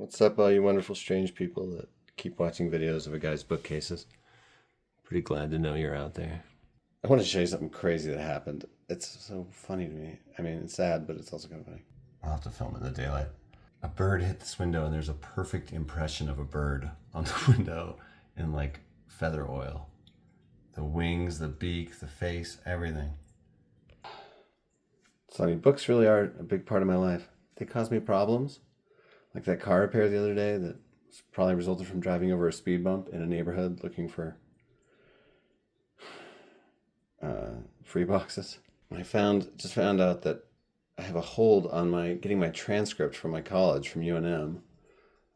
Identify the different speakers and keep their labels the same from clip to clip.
Speaker 1: What's up, all you wonderful, strange people that keep watching videos of a guy's bookcases? Pretty glad to know you're out there. I want to show you something crazy that happened. It's so funny to me. I mean, it's sad, but it's also kind of funny. I'll have to film it in the daylight. A bird hit this window, and there's a perfect impression of a bird on the window in like feather oil. The wings, the beak, the face, everything. It's funny. Books really are a big part of my life. They cause me problems. Like that car repair the other day that probably resulted from driving over a speed bump in a neighborhood looking for free boxes. I just found out that I have a hold on getting my transcript from my college, from UNM,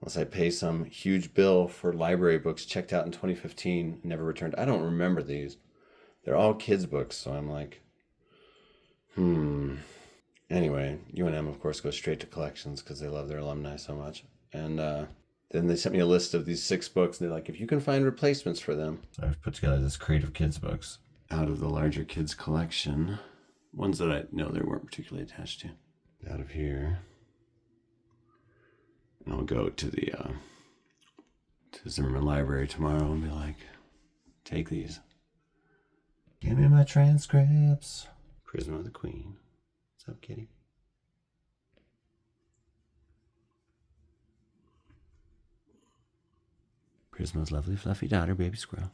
Speaker 1: unless I pay some huge bill for library books checked out in 2015 and never returned. I don't remember these. They're all kids' books, so I'm like, Anyway, UNM, of course, goes straight to collections because they love their alumni so much. And then they sent me a list of these 6 books, and they're like, if you can find replacements for them. So I've put together this crate of kids' books out of the larger kids' collection. Ones that I know they weren't particularly attached to. Out of here. And I'll go to the to Zimmerman Library tomorrow and be like, take these. Give me my transcripts. Prism of the Queen. What's up, kitty? Prisma's lovely fluffy daughter, baby squirrel.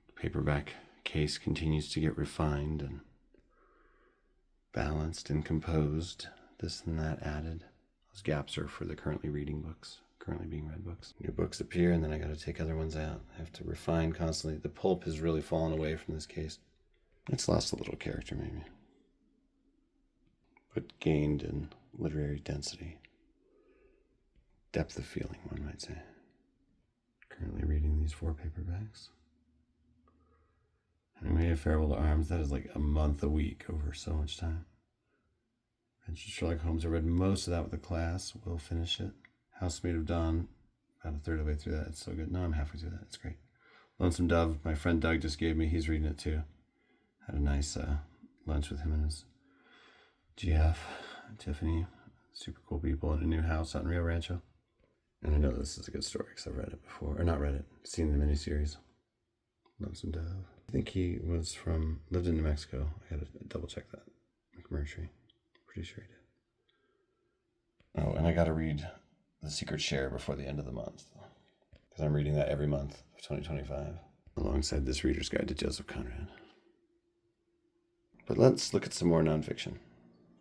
Speaker 1: The paperback case continues to get refined and balanced and composed. This and that added. Those gaps are for the currently reading books, currently being read books. New books appear, and then I got to take other ones out. I have to refine constantly. The pulp has really fallen away from this case. It's lost a little character, maybe, but gained in literary density. Depth of feeling, one might say. Currently reading these 4 paperbacks. Anyway, Farewell to Arms, that is like a month a week over so much time. Adventures of Sherlock Holmes, I read most of that with the class. We'll finish it. Housemaid of Dawn, about a third of the way through that. It's so good. No, I'm halfway through that. It's great. Lonesome Dove, my friend Doug just gave me. He's reading it too. Had a nice lunch with him and his GF, Tiffany. Super cool people in a new house out in Rio Rancho. And I know this is a good story because I've read it before. Or not read it, seen the miniseries. Lonesome Dove. I think he lived in New Mexico. I gotta double check that. McMurtry. Pretty sure he did. Oh, and I gotta read The Secret Share before the end of the month. Because I'm reading that every month of 2025. Alongside this Reader's Guide to Joseph Conrad. But let's look at some more nonfiction.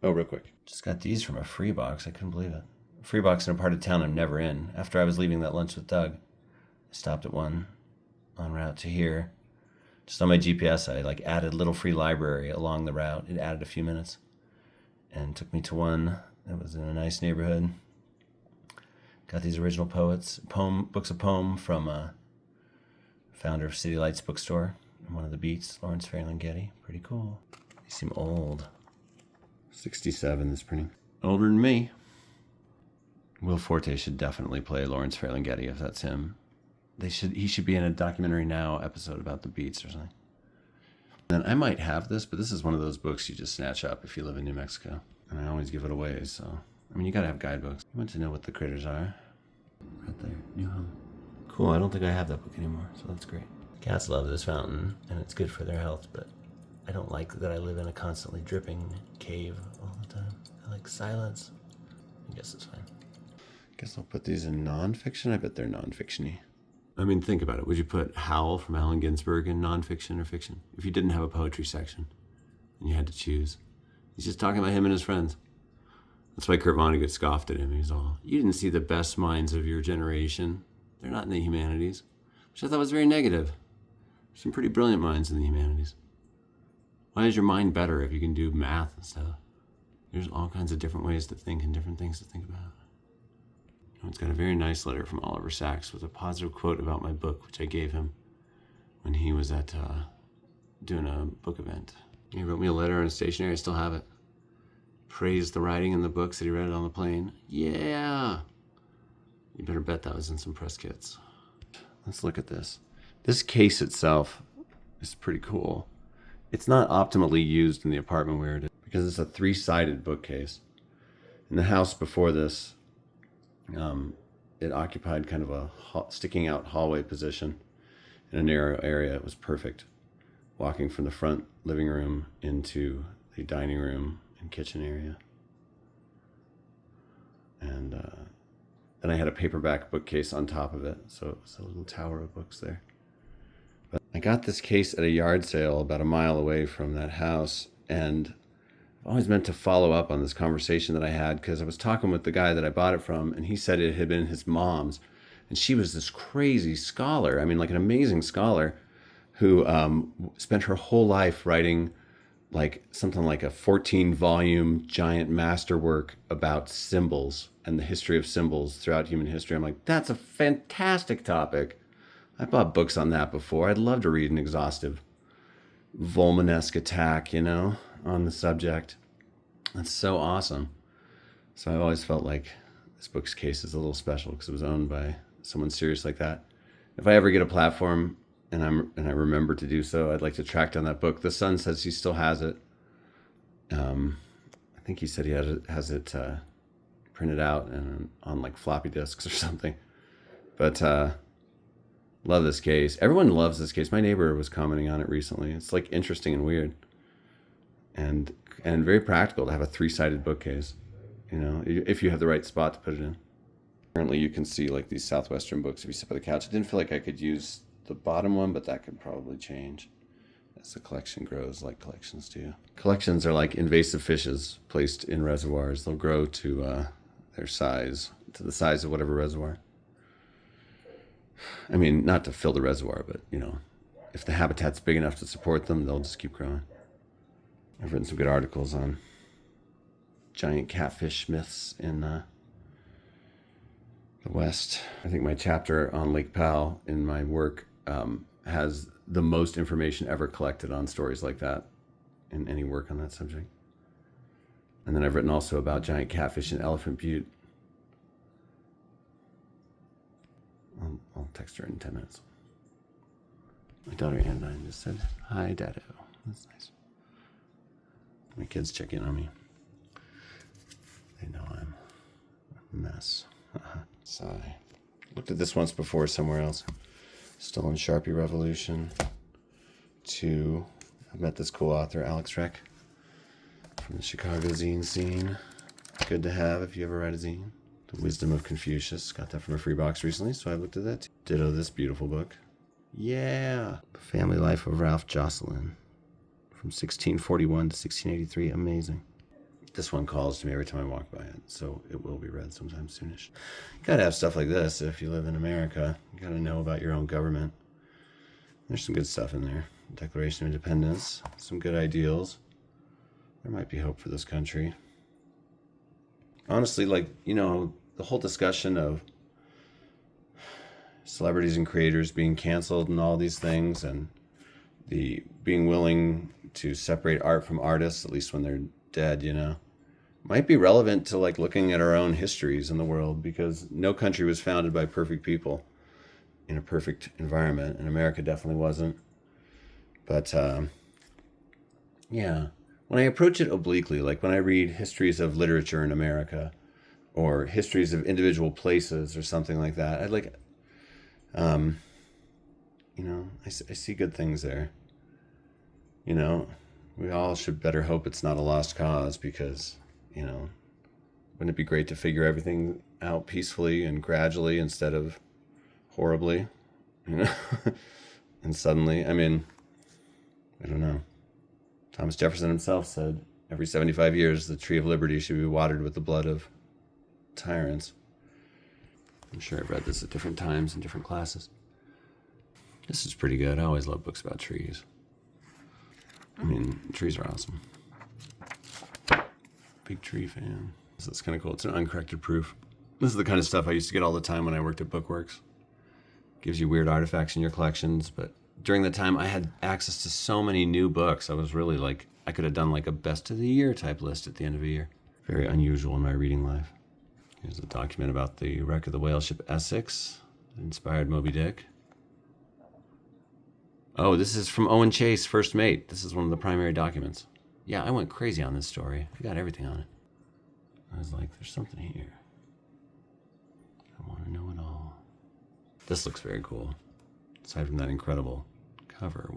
Speaker 1: Oh, real quick. Just got these from a free box. I couldn't believe it. A free box in a part of town I'm never in. After I was leaving that lunch with Doug, I stopped at one en route to here. Just on my GPS, I added little free library along the route. It added a few minutes and took me to one that was in a nice neighborhood. Got these original books of poem from founder of City Lights Bookstore in one of the beats, Lawrence Ferlinghetti. Pretty cool. They seem old. 67 this printing. Older than me. Will Forte should definitely play Lawrence Ferlinghetti if that's him. He should be in a Documentary Now episode about the Beats or something. And I might have this, but this is one of those books you just snatch up if you live in New Mexico. And I always give it away, so... I mean, you gotta have guidebooks. You want to know what the critters are. Right there, New Home. Cool, I don't think I have that book anymore, so that's great. Cats love this fountain, and it's good for their health, but I don't like that I live in a constantly dripping cave all the time. I like silence. I guess it's fine. Guess I'll put these in nonfiction. I bet they're nonfiction-y. I mean, think about it. Would you put Howl from Allen Ginsberg in nonfiction or fiction? If you didn't have a poetry section and you had to choose. He's just talking about him and his friends. That's why Kurt Vonnegut scoffed at him. He was all, you didn't see the best minds of your generation. They're not in the humanities. Which I thought was very negative. There's some pretty brilliant minds in the humanities. Why is your mind better if you can do math and stuff? There's all kinds of different ways to think and different things to think about. It's got a very nice letter from Oliver Sacks with a positive quote about my book, which I gave him when he was at doing a book event. He wrote me a letter on a stationery. I still have it. Praised the writing in the book, said he read it on the plane. Yeah! You better bet that was in some press kits. Let's look at this. This case itself is pretty cool. It's not optimally used in the apartment where it is because it's a 3-sided bookcase. In the house before this, it occupied kind of a sticking out hallway position in a narrow area. It was perfect. Walking from the front living room into the dining room and kitchen area. And then I had a paperback bookcase on top of it, so it was a little tower of books there. But I got this case at a yard sale about a mile away from that house, and I've always meant to follow up on this conversation that I had, because I was talking with the guy that I bought it from, and he said it had been his mom's, and she was this crazy scholar, I mean, like an amazing scholar, who spent her whole life writing like something like a 14-volume giant masterwork about symbols and the history of symbols throughout human history. I'm like, that's a fantastic topic. I bought books on that before. I'd love to read an exhaustive Volmanesque attack, on the subject. That's so awesome. So I've always felt like this book's case is a little special because it was owned by someone serious like that. If I ever get a platform and I remember to do so, I'd like to track down that book. The son says he still has it. I think he said he has it printed out and on like floppy disks or something. But love this case. Everyone loves this case. My neighbor was commenting on it recently. It's like interesting and weird, and very practical to have a 3-sided bookcase. If you have the right spot to put it in. Currently, you can see like these Southwestern books if you sit by the couch. I didn't feel like I could use the bottom one, but that could probably change as the collection grows, like collections do. Collections are like invasive fishes placed in reservoirs. They'll grow to their size, to the size of whatever reservoir. I mean, not to fill the reservoir, but if the habitat's big enough to support them, they'll just keep growing. I've written some good articles on giant catfish myths in the West. I think my chapter on Lake Powell in my work has the most information ever collected on stories like that in any work on that subject. And then I've written also about giant catfish in Elephant Butte. I'll text her in 10 minutes. My daughter Anne just said, "Hi, Dado." That's nice. My kids check in on me. They know I'm a mess. Sigh. Looked at this once before somewhere else. Stolen Sharpie Revolution. 2. I met this cool author, Alex Reck, from the Chicago zine scene. Good to have if you ever write a zine. The Wisdom of Confucius. Got that from a free box recently, so I looked at that too. Ditto this beautiful book. Yeah! The Family Life of Ralph Jocelyn. From 1641 to 1683. Amazing. This one calls to me every time I walk by it, so it will be read sometime soonish. You gotta have stuff like this if you live in America. You gotta know about your own government. There's some good stuff in there. Declaration of Independence, some good ideals. There might be hope for this country. Honestly, the whole discussion of celebrities and creators being canceled and all these things, and the being willing to separate art from artists, at least when they're dead, might be relevant to looking at our own histories in the world, because no country was founded by perfect people in a perfect environment, and America definitely wasn't. But yeah, when I approach it obliquely, like when I read histories of literature in America or histories of individual places or something like that, I see good things there. We all should better hope it's not a lost cause, because wouldn't it be great to figure everything out peacefully and gradually instead of horribly, and suddenly, I don't know. Thomas Jefferson himself said every 75 years the tree of liberty should be watered with the blood of tyrants. I'm sure I've read this at different times in different classes. This is pretty good. I always love books about trees. Trees are awesome. Big tree fan. So it's kind of cool. It's an uncorrected proof. This is the kind of stuff I used to get all the time when I worked at Bookworks. Gives you weird artifacts in your collections, but during the time I had access to so many new books, I was really I could have done a best of the year type list at the end of a year. Very unusual in my reading life. Here's a document about the wreck of the whale ship Essex. It inspired Moby Dick. Oh, this is from Owen Chase, First Mate. This is one of the primary documents. Yeah, I went crazy on this story. I got everything on it. I was like, there's something here. I want to know it all. This looks very cool. Aside from that incredible cover.